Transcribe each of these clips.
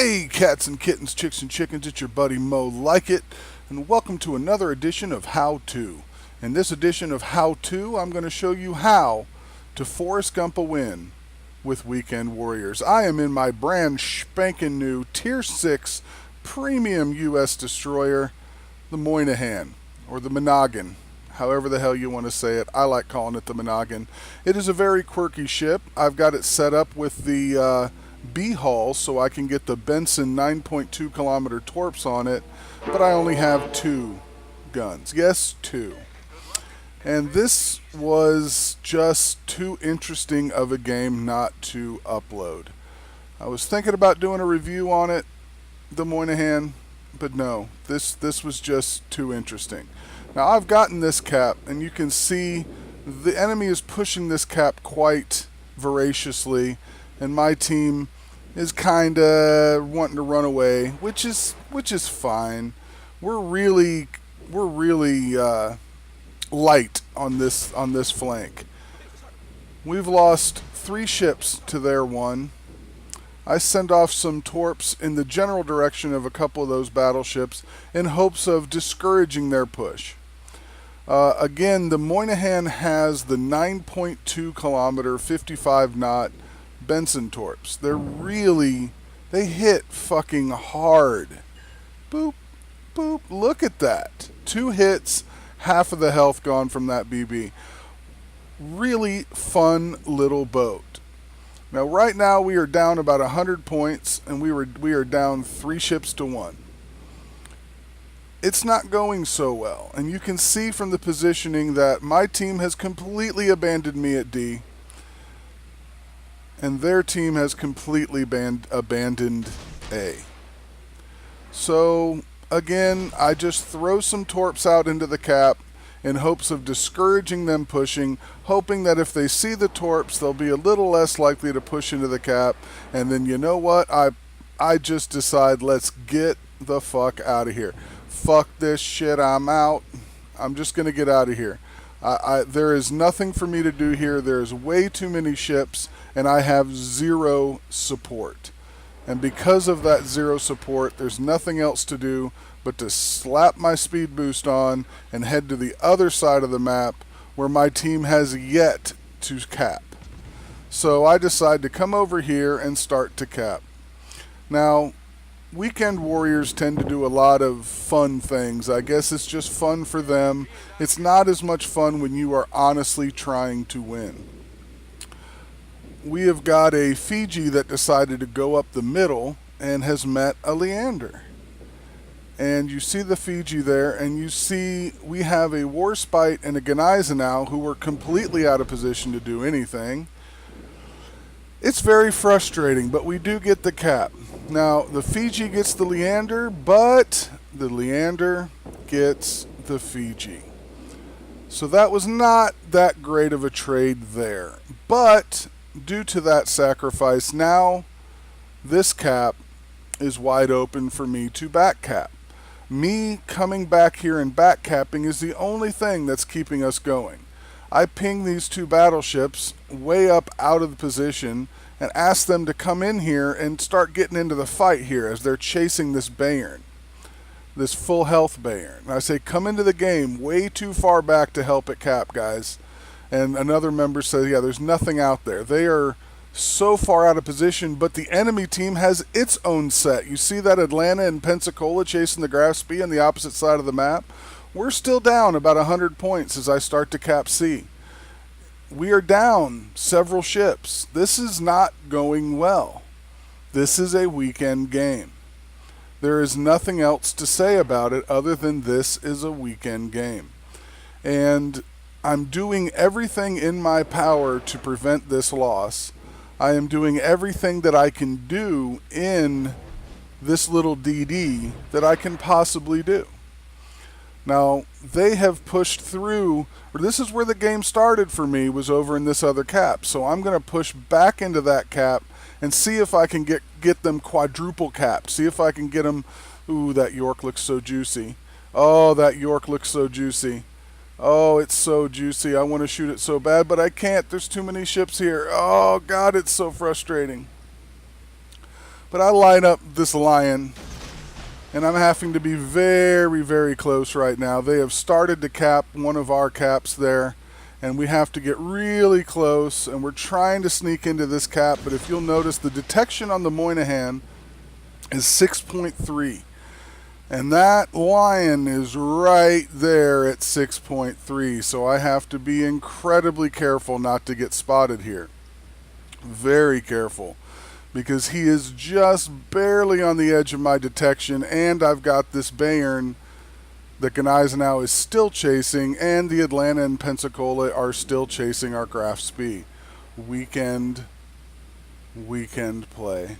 Hey, cats and kittens, chicks and chickens, it's your buddy Mo Lykit, and welcome to another edition of How To. In this edition of How To, I'm going to show you how to Forrest Gump a win with Weekend Warriors. I am in my brand spanking new Tier 6 Premium U.S. Destroyer, the Monaghan, or the Monaghan, however the hell you want to say it. I like calling it the Monaghan. It is a very quirky ship. I've got it set up with the B-hull so I can get the Benson 9.2 kilometer torps on it, but I only have 2 guns. Yes, 2. And this was just too interesting of a game not to upload. I was thinking about doing a review on it, the Monaghan, but no, this was just too interesting. Now I've gotten this cap, and you can see the enemy is pushing this cap quite voraciously, and my team is kind of wanting to run away, which is fine. We're really light on this flank. We've lost 3 ships to their 1. I send off some torps in the general direction of a couple of those battleships in hopes of discouraging their push. Again, the Monaghan has the 9.2 kilometer 55 knot Benson torps. They hit fucking hard. Boop, boop, look at that. 2 hits, half of the health gone from that BB. Really fun little boat. Now right now we are down about 100 points, and we are down 3 ships to 1. It's not going so well, and you can see from the positioning that my team has completely abandoned me at D, and their team has completely abandoned A. So again, I just throw some torps out into the cap in hopes of discouraging them pushing, hoping that if they see the torps, they'll be a little less likely to push into the cap. And then you know what? I just decide, let's get the fuck out of here. Fuck this shit, I'm out. I'm just going to get out of here. There is nothing for me to do here. There's way too many ships, and I have 0 support. And because of that 0 support, there's nothing else to do but to slap my speed boost on and head to the other side of the map where my team has yet to cap. So I decide to come over here and start to cap. Now, Weekend Warriors tend to do a lot of fun things. I guess it's just fun for them. It's not as much fun when you are honestly trying to win. We have got a Fiji that decided to go up the middle and has met a Leander. And you see the Fiji there, and you see we have a Warspite and a Gneisenau who were completely out of position to do anything. It's very frustrating, but we do get the cap. Now, the Fiji gets the Leander, but the Leander gets the Fiji. So that was not that great of a trade there. But due to that sacrifice, now this cap is wide open for me to back cap. Me coming back here and back capping is the only thing that's keeping us going. I ping these 2 battleships way up out of the position and ask them to come in here and start getting into the fight here as they're chasing this Bayern, this full health Bayern. And I say, come into the game way too far back to help at cap, guys. And another member says, yeah, there's nothing out there. They are so far out of position, but the enemy team has its own set. You see that Atlanta and Pensacola chasing the Graf Spee on the opposite side of the map? We're still down about 100 points as I start to cap C. We are down several ships. This is not going well. This is a weekend game. There is nothing else to say about it other than this is a weekend game. And I'm doing everything in my power to prevent this loss. I am doing everything that I can do in this little DD that I can possibly do. Now, they have pushed through, or this is where the game started for me, was over in this other cap. So I'm going to push back into that cap and see if I can get them quadruple capped. See if I can get them. Ooh, that York looks so juicy. Oh, that York looks so juicy. Oh, it's so juicy. I want to shoot it so bad, but I can't. There's too many ships here. Oh, God, it's so frustrating. But I line up this lion, and I'm having to be very, very close right now. They have started to cap one of our caps there, and we have to get really close, and we're trying to sneak into this cap. But if you'll notice, the detection on the Monaghan is 6.3. And that lion is right there at 6.3, so I have to be incredibly careful not to get spotted here. Very careful, because he is just barely on the edge of my detection, and I've got this Bayern that Gneisenau is still chasing, and the Atlanta and Pensacola are still chasing our Graf Spee. Weekend play.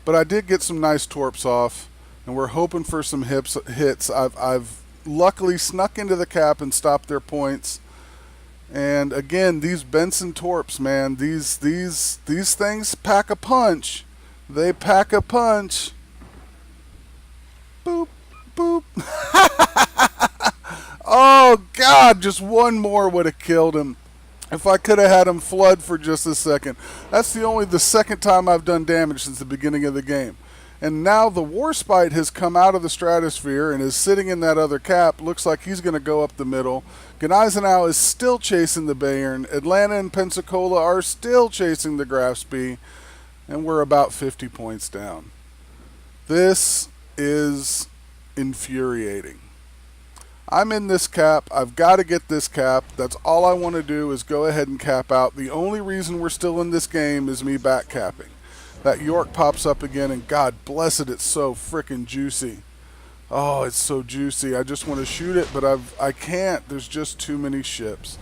But I did get some nice torps off, and we're hoping for some hits. I've luckily snuck into the cap and stopped their points. And again, these Benson torps, man, these things pack a punch. They pack a punch. Boop, boop. Oh God, just one more would have killed him. If I could have had him flood for just a second. That's the second time I've done damage since the beginning of the game. And now the Warspite has come out of the stratosphere and is sitting in that other cap. Looks like he's going to go up the middle. Gneisenau is still chasing the Bayern. Atlanta and Pensacola are still chasing the Graf Spee. And we're about 50 points down. This is infuriating. I'm in this cap. I've got to get this cap. That's all I want to do is go ahead and cap out. The only reason we're still in this game is me back capping. That York pops up again, and God bless it, it's so frickin' juicy. Oh, it's so juicy. I just want to shoot it, but I can't. There's just too many ships.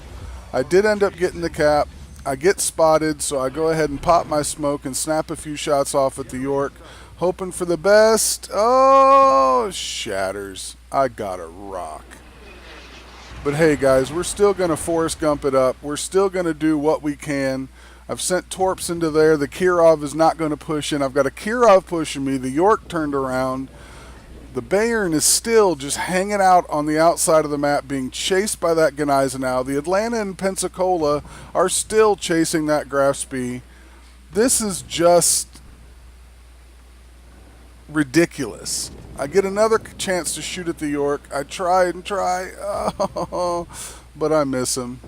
I did end up getting the cap. I get spotted, so I go ahead and pop my smoke and snap a few shots off at the York, hoping for the best. Oh, shatters. I got a rock. But hey, guys, we're still going to Forrest Gump it up. We're still going to do what we can. I've sent torps into there. The Kirov is not going to push in. I've got a Kirov pushing me. The York turned around. The Bayern is still just hanging out on the outside of the map, being chased by that Gneisenau. The Atlanta and Pensacola are still chasing that Graf Spee. This is just ridiculous. I get another chance to shoot at the York. I try and try, but I miss him.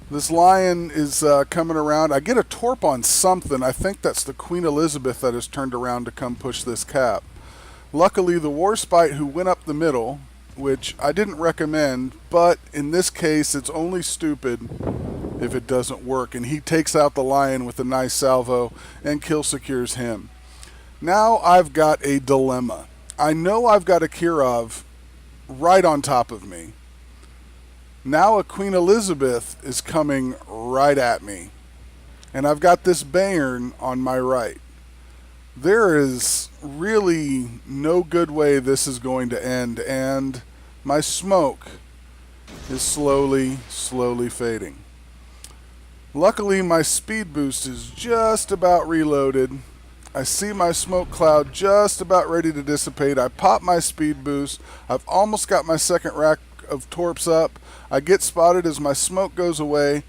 This lion is coming around. I get a torp on something. I think that's the Queen Elizabeth that has turned around to come push this cap. Luckily, the Warspite who went up the middle, which I didn't recommend, but in this case, it's only stupid if it doesn't work. And he takes out the lion with a nice salvo and kill secures him. Now I've got a dilemma. I know I've got a Kirov right on top of me. Now a Queen Elizabeth is coming right at me. And I've got this Bayern on my right. There is really no good way this is going to end. And my smoke is slowly fading. Luckily, my speed boost is just about reloaded. I see my smoke cloud just about ready to dissipate. I pop my speed boost. I've almost got my second rack of torps up. I get spotted as my smoke goes away.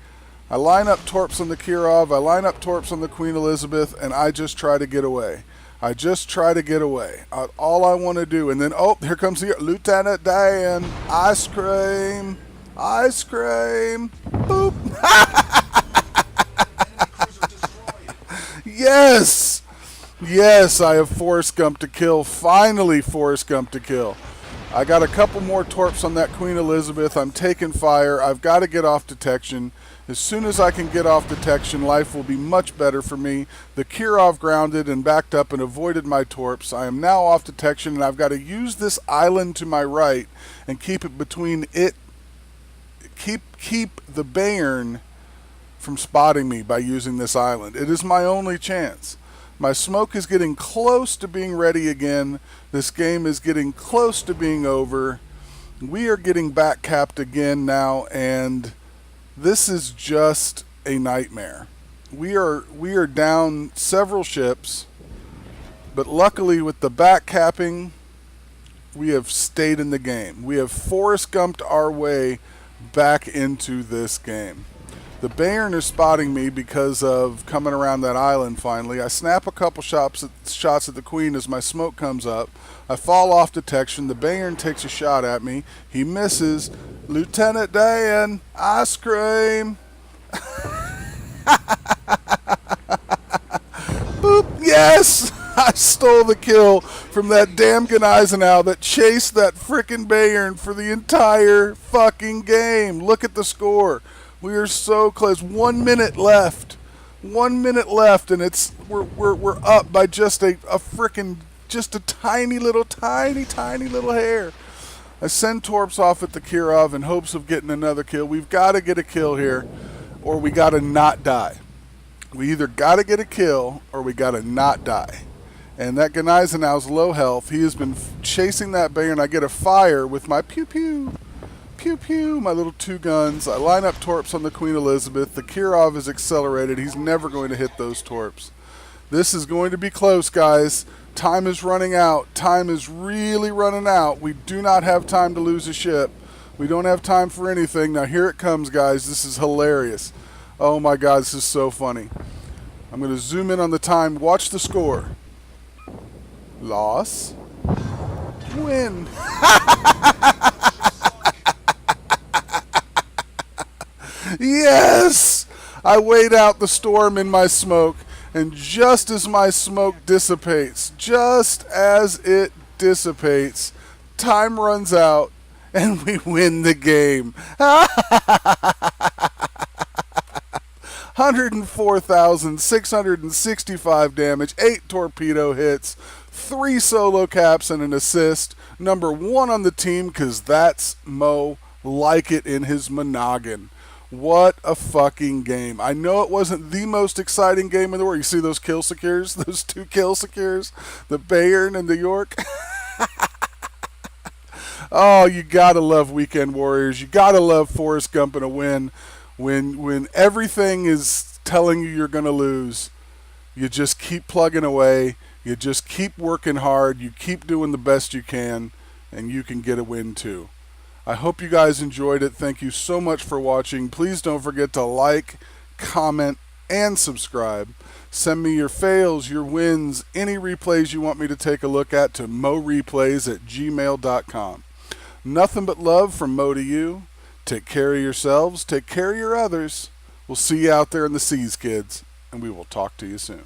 I line up torps on the Kirov. I line up torps on the Queen Elizabeth, and I just try to get away. I just try to get away. All I want to do. And then, oh, here comes the Lieutenant Dan. Ice cream. Ice cream. Boop. Yes. Yes, I have Forrest Gump to kill. Finally, Forrest Gump to kill. I got a couple more torps on that Queen Elizabeth. I'm taking fire. I've got to get off detection. As soon as I can get off detection, life will be much better for me. The Kirov grounded and backed up and avoided my torps. I am now off detection, and I've got to use this island to my right and keep it between it. Keep the Bayern from spotting me by using this island. It is my only chance. My smoke is getting close to being ready again. This game is getting close to being over. We are getting back capped again now, and this is just a nightmare. We are down several ships, but luckily with the back capping, we have stayed in the game. We have Forrest Gumped our way back into this game. The Bayern is spotting me because of coming around that island finally. I snap a couple shots at the Queen as my smoke comes up. I fall off detection. The Bayern takes a shot at me. He misses. Lieutenant Dan, ice cream. Boop. Yes! I stole the kill from that damn Gneisenau that chased that frickin' Bayern for the entire fucking game. Look at the score. We are so close. 1 minute left. 1 minute left, and we're up by just a frickin' just a tiny little hair. I send Torps off at the Kirov in hopes of getting another kill. We've got to get a kill here, or we got to not die. We either got to get a kill, or we got to not die. And that Gneisenau's low health. He has been chasing that bear, and I get a fire with my pew-pew. Pew-pew, my little 2 guns. I line up Torps on the Queen Elizabeth. The Kirov is accelerated. He's never going to hit those Torps. This is going to be close, guys. Time is running out. Time is really running out. We do not have time to lose a ship. We don't have time for anything. Now here it comes, guys. This is hilarious. Oh my God, this is so funny. I'm going to zoom in on the time. Watch the score. Loss. Win. Yes! I wait out the storm in my smoke, and just as my smoke dissipates, time runs out, and we win the game. 104,665 damage, 8 torpedo hits, 3 solo caps, and an assist. Number 1 on the team, because that's Mo Lykit in his Monaghan. What a fucking game. I know it wasn't the most exciting game in the world. You see those kill secures? Those 2 kill secures? The Bayern and the York? Oh, you gotta love Weekend Warriors. You gotta love Forrest Gump and a win. When everything is telling you you're gonna lose, you just keep plugging away. You just keep working hard. You keep doing the best you can, and you can get a win too. I hope you guys enjoyed it. Thank you so much for watching. Please don't forget to like, comment, and subscribe. Send me your fails, your wins, any replays you want me to take a look at to moreplays@gmail.com. Nothing but love from Mo to you. Take care of yourselves. Take care of your others. We'll see you out there in the seas, kids, and we will talk to you soon.